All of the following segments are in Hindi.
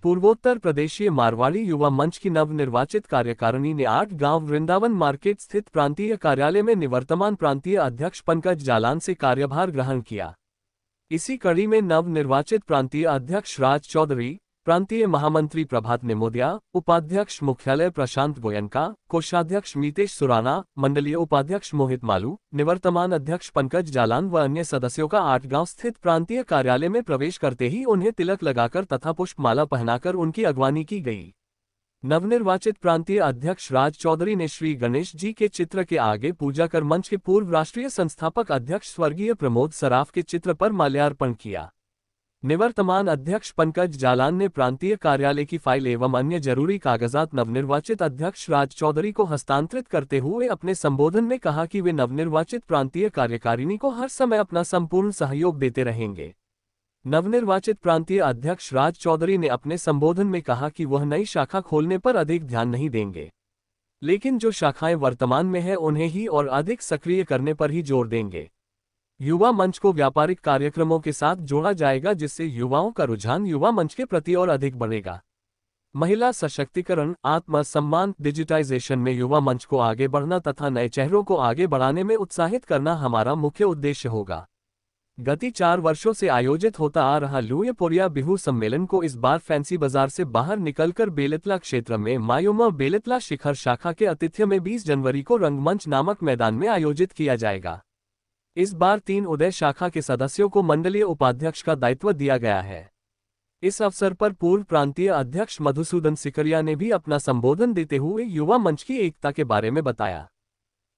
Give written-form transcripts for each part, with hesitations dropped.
पूर्वोत्तर प्रदेशीय मारवाड़ी युवा मंच की नवनिर्वाचित कार्यकारिणी ने 8 गांव वृंदावन मार्केट स्थित प्रांतीय कार्यालय में निवर्तमान प्रांतीय अध्यक्ष पंकज जालान से कार्यभार ग्रहण किया। इसी कड़ी में नवनिर्वाचित प्रांतीय अध्यक्ष राज चौधरी, प्रांतीय महामंत्री प्रभात नेमोदिया, उपाध्यक्ष मुख्यालय प्रशांत गोयनका, कोषाध्यक्ष मीतेश सुराना, मंडलीय उपाध्यक्ष मोहित मालू, निवर्तमान अध्यक्ष पंकज जालान व अन्य सदस्यों का 8 गांव स्थित प्रांतीय कार्यालय में प्रवेश करते ही उन्हें तिलक लगाकर तथा पुष्पमाला पहनाकर उनकी अगवानी की गई। नवनिर्वाचित प्रांतीय अध्यक्ष राज चौधरी ने श्री गणेश जी के चित्र के आगे पूजा कर मंच के पूर्व राष्ट्रीय संस्थापक अध्यक्ष स्वर्गीय प्रमोद सराफ के चित्र पर माल्यार्पण किया। निवर्तमान अध्यक्ष पंकज जालान ने प्रांतीय कार्यालय की फाइल एवं अन्य जरूरी कागजात नवनिर्वाचित अध्यक्ष राज चौधरी को हस्तांतरित करते हुए अपने संबोधन में कहा कि वे नवनिर्वाचित प्रांतीय कार्यकारिणी को हर समय अपना संपूर्ण सहयोग देते रहेंगे। नवनिर्वाचित प्रांतीय अध्यक्ष राज चौधरी ने अपने संबोधन में कहा कि वह नई शाखा खोलने पर अधिक ध्यान नहीं देंगे, लेकिन जो शाखाएं वर्तमान में हैं उन्हें ही और अधिक सक्रिय करने पर ही जोर देंगे। युवा मंच को व्यापारिक कार्यक्रमों के साथ जोड़ा जाएगा, जिससे युवाओं का रुझान युवा मंच के प्रति और अधिक बढ़ेगा। महिला सशक्तिकरण, आत्मसम्मान, डिजिटाइजेशन में युवा मंच को आगे बढ़ना तथा नए चेहरों को आगे बढ़ाने में उत्साहित करना हमारा मुख्य उद्देश्य होगा। गति 4 वर्षों से आयोजित होता आ रहा लुएपोरिया बिहू सम्मेलन को इस बार फैंसी बाजार से बाहर निकलकर बेलेतला क्षेत्र में मायूमा बेलेतला शिखर शाखा के आतिथ्य में 20 जनवरी को रंगमंच नामक मैदान में आयोजित किया जाएगा। इस बार 3 उदय शाखा के सदस्यों को मंडलीय उपाध्यक्ष का दायित्व दिया गया है। इस अवसर पर पूर्व प्रांतीय अध्यक्ष मधुसूदन सिकरिया ने भी अपना संबोधन देते हुए युवा मंच की एकता के बारे में बताया।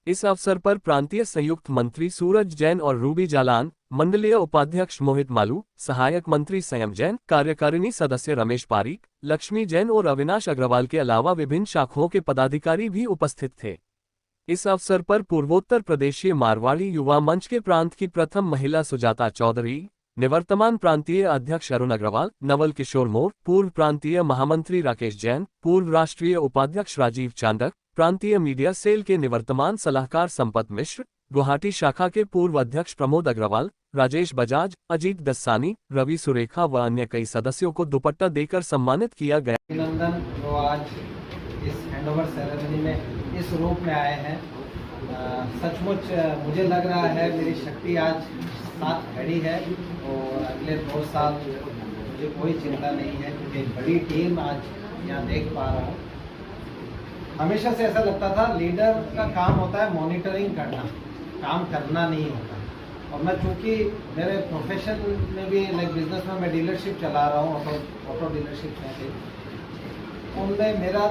इस अवसर पर प्रांतीय संयुक्त मंत्री सूरज जैन और रूबी जालान, मंडलीय उपाध्यक्ष मोहित मालू, सहायक मंत्री संयम जैन, कार्यकारिणी सदस्य रमेश पारीक, लक्ष्मी जैन और अविनाश अग्रवाल के अलावा विभिन्न शाखाओं के पदाधिकारी भी उपस्थित थे। इस अवसर पर पूर्वोत्तर प्रदेशीय मारवाड़ी युवा मंच के प्रांत की प्रथम महिला सुजाता चौधरी, निवर्तमान प्रांतीय अध्यक्ष अरुण अग्रवाल, नवल किशोर मोर, पूर्व प्रांतीय महामंत्री राकेश जैन, पूर्व राष्ट्रीय उपाध्यक्ष राजीव चांदक, प्रांतीय मीडिया सेल के निवर्तमान सलाहकार संपत मिश्र, गुवाहाटी शाखा के पूर्व अध्यक्ष प्रमोद अग्रवाल, राजेश बजाज, अजीत दस्सानी, रवि सुरेखा व अन्य कई सदस्यों को दुपट्टा देकर सम्मानित किया गया। अभिनंदन जो आज इस हैंडओवर सेरेमनी में इस रूप में आए हैं, सचमुच मुझे लग रहा है मेरी शक्ति आज साथ खड़ी है और अगले 2 साल मुझे कोई चिंता नहीं है, क्योंकि एक बड़ी टीम आज यहाँ देख पा रहा हूँ। हमेशा से ऐसा लगता था लीडर का काम होता है मॉनिटरिंग करना, काम करना नहीं होता। और मैं चूँकि मेरे प्रोफेशन में भी लाइक बिजनेस में मैं डीलरशिप चला रहा हूँ, ऑटो डीलरशिप में थी, उनमें मेरा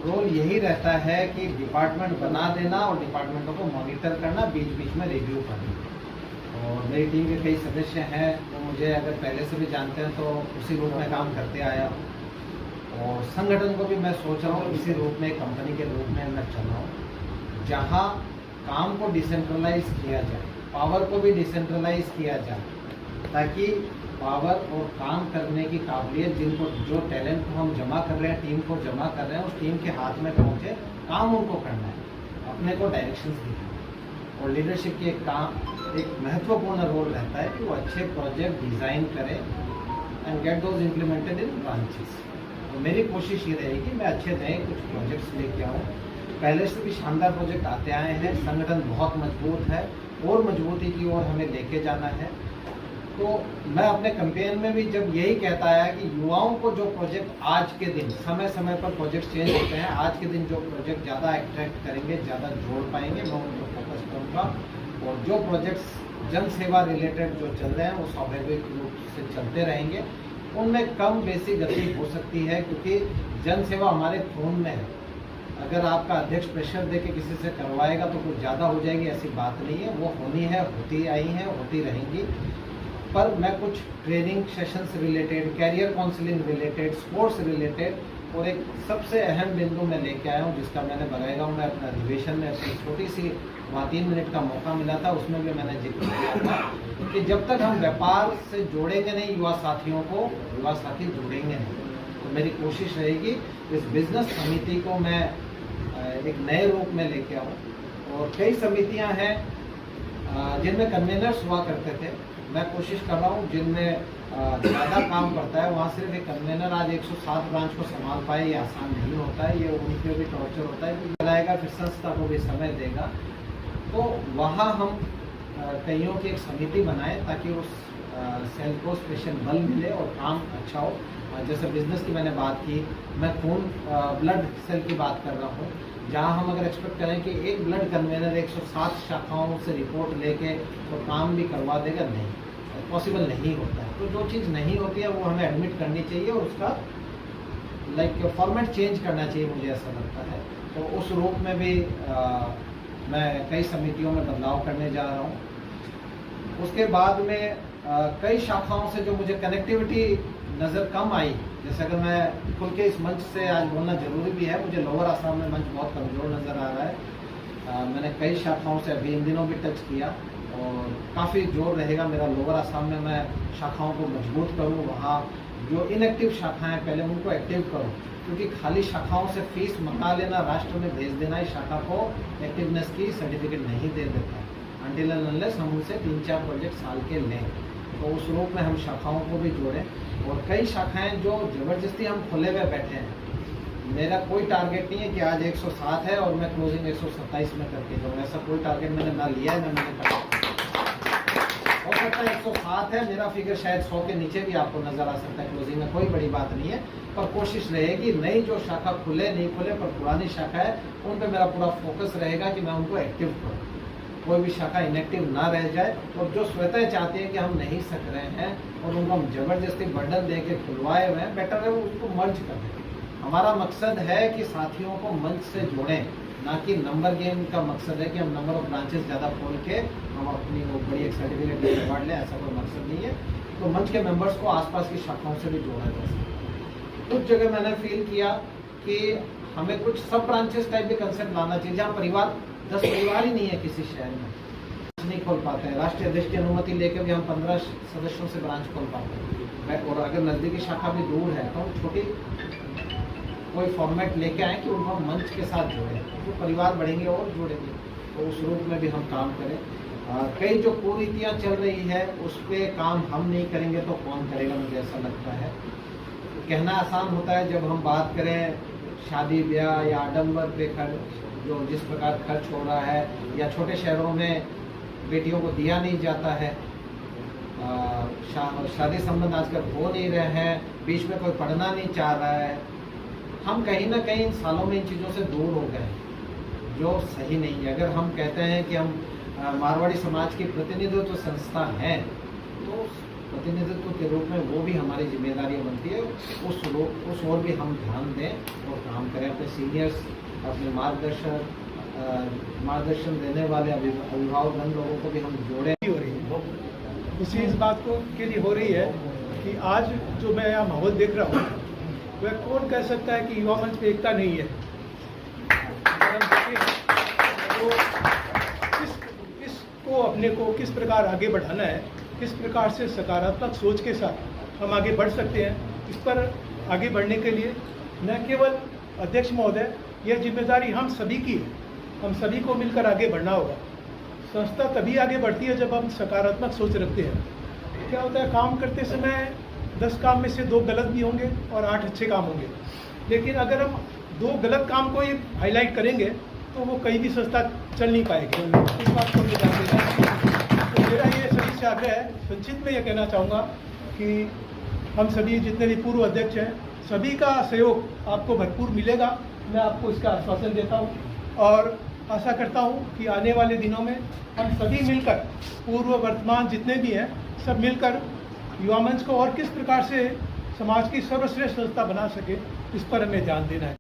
रोल यही रहता है कि डिपार्टमेंट बना देना और डिपार्टमेंटों को मॉनिटर करना, बीच बीच में रिव्यू करना। और मेरी टीम के कई सदस्य हैं तो मुझे अगर पहले से भी जानते हैं तो उसी रूप में काम करते आया हूँ। और संगठन को भी मैं सोच रहा हूँ इसी रूप में, कंपनी के रूप में मैं चल रहा हूँ, जहाँ काम को डिसेंट्रलाइज किया जाए, पावर को भी डिसेंट्रलाइज किया जाए, ताकि पावर और काम करने की काबिलियत, जिनको जो टैलेंट को हम जमा कर रहे हैं, टीम को जमा कर रहे हैं, उस टीम के हाथ में पहुँचे, काम उनको करना है, अपने को डायरेक्शंस दिखाना है। और लीडरशिप की एक महत्वपूर्ण रोल रहता है कि वो अच्छे प्रोजेक्ट डिज़ाइन करें and get those implemented in branches. तो मेरी कोशिश ये रहेगी मैं अच्छे नए कुछ प्रोजेक्ट्स लेके आऊँ। पहले से भी शानदार प्रोजेक्ट आते आए हैं, संगठन बहुत मजबूत है और मजबूती की ओर हमें लेके जाना है। तो मैं अपने कैंपेन में भी जब यही कहता है कि युवाओं को जो प्रोजेक्ट आज के दिन, समय समय पर प्रोजेक्ट चेंज होते हैं, आज के दिन जो प्रोजेक्ट ज़्यादा अट्रैक्ट करेंगे, ज़्यादा जोड़ पाएंगे, मैं उन पर फोकस करूँगा। और जो प्रोजेक्ट्स जन सेवा रिलेटेड जो चल रहे हैं वो स्वाभाविक रूप से चलते रहेंगे। उनमें कम बेसी गति हो सकती है, क्योंकि जन सेवा हमारे खून में है। अगर आपका अध्यक्ष प्रेशर दे के किसी से करवाएगा तो कुछ ज़्यादा हो जाएगी, ऐसी बात नहीं है। वो होनी है, होती आई हैं, होती रहेंगी। पर मैं कुछ training sessions related, career counselling related, sports related और एक सबसे अहम बिंदु मैं लेके आया हूँ, जिसका मैंने बगाईगांव में अपने अधिवेशन में अपनी छोटी सी वहाँ 3 मिनट का मौका मिला था, उसमें भी मैंने जिक्र किया था कि जब तक हम व्यापार से जोड़ेंगे नहीं युवा साथियों को, युवा साथी जुड़ेंगे नहीं। तो मेरी कोशिश रहेगी इस बिजनेस समिति को मैं एक नए रूप में लेके आऊँ। और कई समितियाँ हैं जिनमें कन्वेनर्स हुआ करते थे, मैं कोशिश कर रहा हूँ जिनमें ज़्यादा काम पड़ता है वहाँ सिर्फ एक कन्वेनर आज 107 ब्रांच को संभाल पाए, ये आसान नहीं होता है, ये उनके भी टॉर्चर होता है कि चलाएगा, फिर संस्था को भी समय देगा। तो वहाँ हम कईयों की एक समिति बनाएं ताकि उस सेल को स्पेशल बल मिले और काम अच्छा हो। जैसे बिजनेस की मैंने बात की, मैं खून ब्लड सेल की बात कर रहा हूँ, जहाँ हम अगर एक्सपेक्ट करें कि एक ब्लड कन्वेनर 107 शाखाओं से रिपोर्ट लेके तो काम भी करवा देगा, नहीं, पॉसिबल नहीं होता है। तो जो चीज़ नहीं होती है वो हमें एडमिट करनी चाहिए और उसका फॉर्मेट चेंज करना चाहिए, मुझे ऐसा लगता है। तो उस रूप में भी मैं कई समितियों में बदलाव करने जा रहा हूँ। उसके बाद में कई शाखाओं से जो मुझे कनेक्टिविटी नज़र कम आई, जैसे अगर मैं खुल के इस मंच से आज बोलना जरूरी भी है, मुझे लोअर आसाम में मंच बहुत कमज़ोर नज़र आ रहा है। मैंने कई शाखाओं से अभी इन दिनों भी टच किया और काफ़ी जोर रहेगा मेरा लोअर आसाम में, मैं शाखाओं को मजबूत करूँ, वहाँ जो इनएक्टिव शाखाएं पहले उनको एक्टिव करूँ, क्योंकि खाली शाखाओं से फीस मंगा लेना, राष्ट्र में भेज देना इस शाखा को एक्टिवनेस की सर्टिफिकेट नहीं दे देता, अनटिल एंड अनलेस हम उनसे 3-4 प्रोजेक्ट साल के लें। तो उस रूप में हम शाखाओं को भी जोड़ें। और कई शाखाएं जो ज़बरदस्ती हम खुले हुए बैठे हैं, मेरा कोई टारगेट नहीं है कि आज 107 है और मैं क्लोजिंग 127 में करके जाऊँ, ऐसा कोई टारगेट मैंने ना लिया है ना मैंने कहा। हो सकता है 107 है, मेरा फिगर शायद 100 के नीचे भी आपको नज़र आ सकता है क्लोजिंग में, कोई बड़ी बात नहीं है। पर कोशिश रहेगी नई जो शाखा खुले नहीं खुले, पर पुरानी शाखा है उन पर मेरा पूरा फोकस रहेगा कि मैं उनको एक्टिव करूँ, कोई भी शाखा इनएक्टिव ना रह जाए। और जो स्वतः चाहते हैं कि हम नहीं सक रहे हैं और उनको हम जबरदस्ती बर्डन दे के खुलवाए हुए हैं, बेटर है वो उसको मर्ज कर दें। हमारा मकसद है कि साथियों को मंच से जोड़ें, ना कि नंबर गेम का मकसद है कि हम नंबर ऑफ ब्रांचेस ज़्यादा खोल के हम अपनी वो बड़ी एक सर्टिफिकेट अवार्ड लें, ऐसा कोई मकसद नहीं है। तो मंच के मेंबर्स को आसपास की शाखाओं से भी जोड़ा जा सकता है। कुछ जगह मैंने फील किया कि हमें कुछ सब ब्रांचेस टाइप भी कंसेप्ट लाना चाहिए, जहाँ परिवार 10 परिवार ही नहीं है किसी शहर में, नहीं खोल पाते हैं। राष्ट्रीय अध्यक्ष की अनुमति लेकर भी हम 15 सदस्यों से ब्रांच खोल पाते हैं, और अगर नज़दीकी शाखा भी दूर है तो हम छोटी कोई फॉर्मेट लेके आए कि उनको हम मंच के साथ जोड़ें, तो परिवार बढ़ेंगे और जोड़ेंगे। तो उस रूप में भी हम काम करें। कई जो कुरीतियाँ चल रही है उस पर काम हम नहीं करेंगे तो कौन करेगा, मुझे ऐसा लगता है। कहना आसान होता है, जब हम बात करें शादी ब्याह या आडम्बर पे खर्च, जो जिस प्रकार खर्च हो रहा है, या छोटे शहरों में बेटियों को दिया नहीं जाता है, शादी संबंध आजकल हो नहीं रहे हैं, बीच में कोई पढ़ना नहीं चाह रहा है, हम कहीं ना कहीं इन सालों में इन चीज़ों से दूर हो गए, जो सही नहीं है। अगर हम कहते हैं कि हम मारवाड़ी समाज की प्रतिनिधित्व संस्था हैं, तो प्रतिनिधित्व के रूप में वो भी हमारी जिम्मेदारी बनती है, उस ओर भी हम ध्यान दें और काम करें। अपने सीनियर्स, अपने मार्गदर्शन देने वाले अभिभावक लोगों को भी हम जोड़ें। हो रही है उसी इस बात को के लिए हो रही है कि आज जो मैं यहाँ माहौल देख रहा हूँ, वह कौन कह सकता है कि युवा मंच पे एकता नहीं है। तो इसको अपने को किस प्रकार आगे बढ़ाना है, किस प्रकार से सकारात्मक सोच के साथ हम आगे बढ़ सकते हैं, इस पर आगे बढ़ने के लिए न केवल अध्यक्ष महोदय, यह जिम्मेदारी हम सभी की है, हम सभी को मिलकर आगे बढ़ना होगा। संस्था तभी आगे बढ़ती है जब हम सकारात्मक सोच रखते हैं। क्या होता है, काम करते समय 10 काम में से 2 गलत भी होंगे और 8 अच्छे काम होंगे, लेकिन अगर हम 2 गलत काम को ही हाईलाइट करेंगे तो वो कहीं भी संस्था चल नहीं पाएगी। इस बात को ध्यान देना। तो मेरा ये सभी से आग्रह है, संक्षिप्त में ये कहना चाहूँगा कि हम सभी जितने भी पूर्व अध्यक्ष हैं, सभी का सहयोग आपको भरपूर मिलेगा, मैं आपको इसका आश्वासन देता हूँ। और आशा करता हूँ कि आने वाले दिनों में हम सभी मिलकर, पूर्व वर्तमान जितने भी हैं, सब मिलकर युवा मंच को और किस प्रकार से समाज की सर्वश्रेष्ठ संस्था बना सके, इस पर हमें ध्यान देना है।